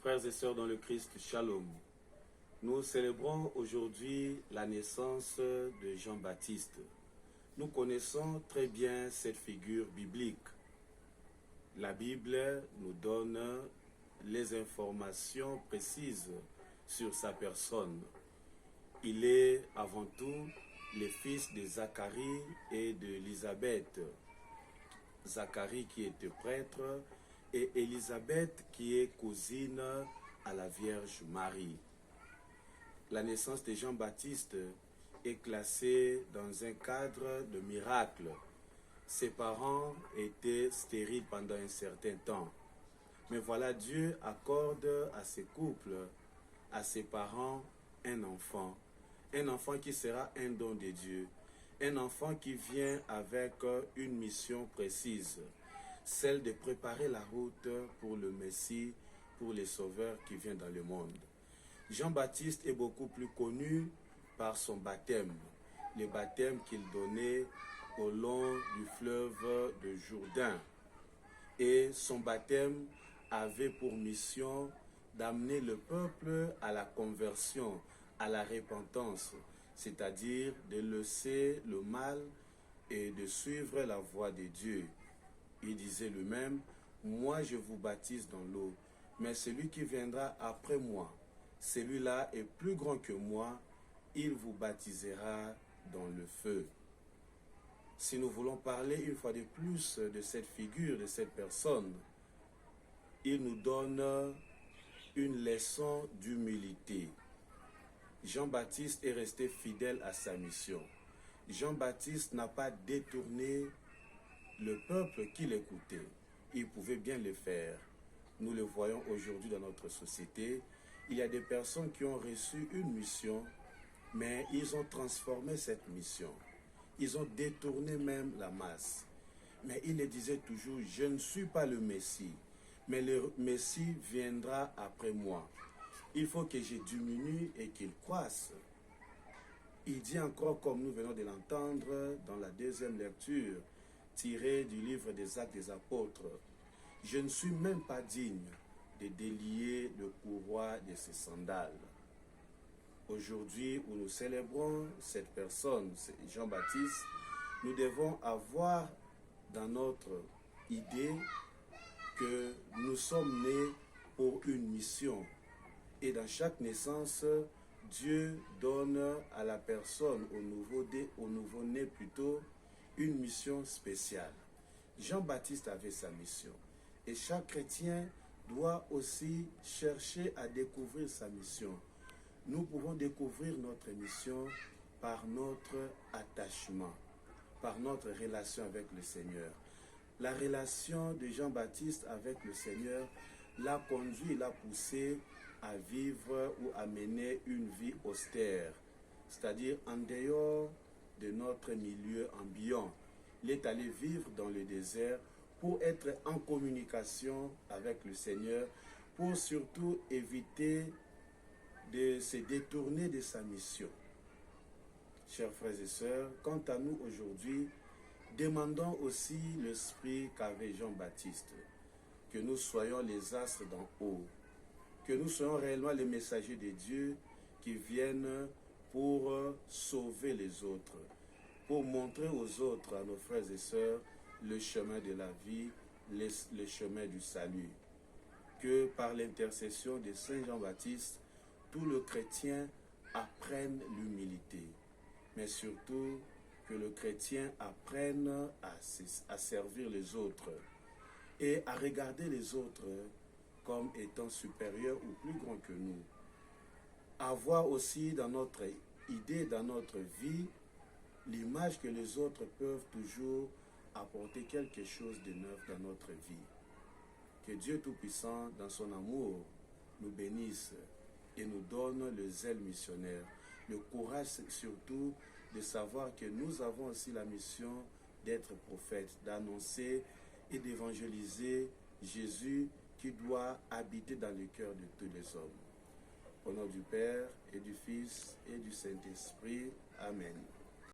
Frères et sœurs dans le Christ, Shalom. Nous célébrons aujourd'hui la naissance de Jean-Baptiste. Nous connaissons très bien cette figure biblique. La Bible nous donne les informations précises sur sa personne. Il est avant tout le fils de Zacharie et d'Élisabeth. Zacharie qui était prêtre et Élisabeth qui est cousine à la Vierge Marie. La naissance de Jean-Baptiste est classée dans un cadre de miracle. Ses parents étaient stériles pendant un certain temps. Mais voilà, Dieu accorde à ces couples, à ses parents, un enfant qui sera un don de Dieu, un enfant qui vient avec une mission précise, celle de préparer la route pour le Messie, pour les sauveurs qui viennent dans le monde. Jean-Baptiste est beaucoup plus connu par son baptême, le baptême qu'il donnait au long du fleuve de Jourdain. Et son baptême avait pour mission d'amener le peuple à la conversion, à la repentance, c'est-à-dire de laisser le mal et de suivre la voie de Dieu. Il disait lui-même, « Moi je vous baptise dans l'eau, mais celui qui viendra après moi, celui-là est plus grand que moi, il vous baptisera dans le feu. » Si nous voulons parler une fois de plus de cette figure, de cette personne, il nous donne une leçon d'humilité. Jean-Baptiste est resté fidèle à sa mission. Jean-Baptiste n'a pas détourné le peuple qui l'écoutait. Il pouvait bien le faire. Nous le voyons aujourd'hui dans notre société. Il y a des personnes qui ont reçu une mission, mais ils ont transformé cette mission. Ils ont détourné même la masse. Mais il le disait toujours, je ne suis pas le Messie, mais le Messie viendra après moi. Il faut que je diminue et qu'il croisse. Il dit encore, comme nous venons de l'entendre dans la deuxième lecture, tirée du livre des Actes des Apôtres, je ne suis même pas digne de délier le courroie de ses sandales. Aujourd'hui, où nous célébrons cette personne, Jean-Baptiste, nous devons avoir dans notre idée que nous sommes nés pour une mission. Et dans chaque naissance, Dieu donne à la personne, au nouveau-né plutôt, une mission spéciale. Jean-Baptiste avait sa mission. Et chaque chrétien doit aussi chercher à découvrir sa mission. Nous pouvons découvrir notre mission par notre attachement, par notre relation avec le Seigneur. La relation de Jean-Baptiste avec le Seigneur l'a conduit, l'a poussé à vivre ou à mener une vie austère, c'est-à-dire en dehors de notre milieu ambiant. Il est allé vivre dans le désert pour être en communication avec le Seigneur, pour surtout éviter de se détourner de sa mission. Chers frères et sœurs, quant à nous aujourd'hui, demandons aussi l'esprit qu'avait Jean-Baptiste, que nous soyons les astres d'en haut, que nous soyons réellement les messagers de Dieu qui viennent pour sauver les autres, pour montrer aux autres, à nos frères et sœurs, le chemin de la vie, le chemin du salut. Que par l'intercession de Saint Jean-Baptiste, tout le chrétien apprenne l'humilité, mais surtout que le chrétien apprenne à servir les autres et à regarder les autres comme étant supérieurs ou plus grands que nous. Avoir aussi dans notre idée, dans notre vie, l'image que les autres peuvent toujours apporter quelque chose de neuf dans notre vie. Que Dieu Tout-Puissant, dans son amour, nous bénisse et nous donne le zèle missionnaire, le courage surtout de savoir que nous avons aussi la mission d'être prophètes, d'annoncer et d'évangéliser Jésus qui doit habiter dans le cœur de tous les hommes. Au nom du Père et du Fils et du Saint-Esprit. Amen.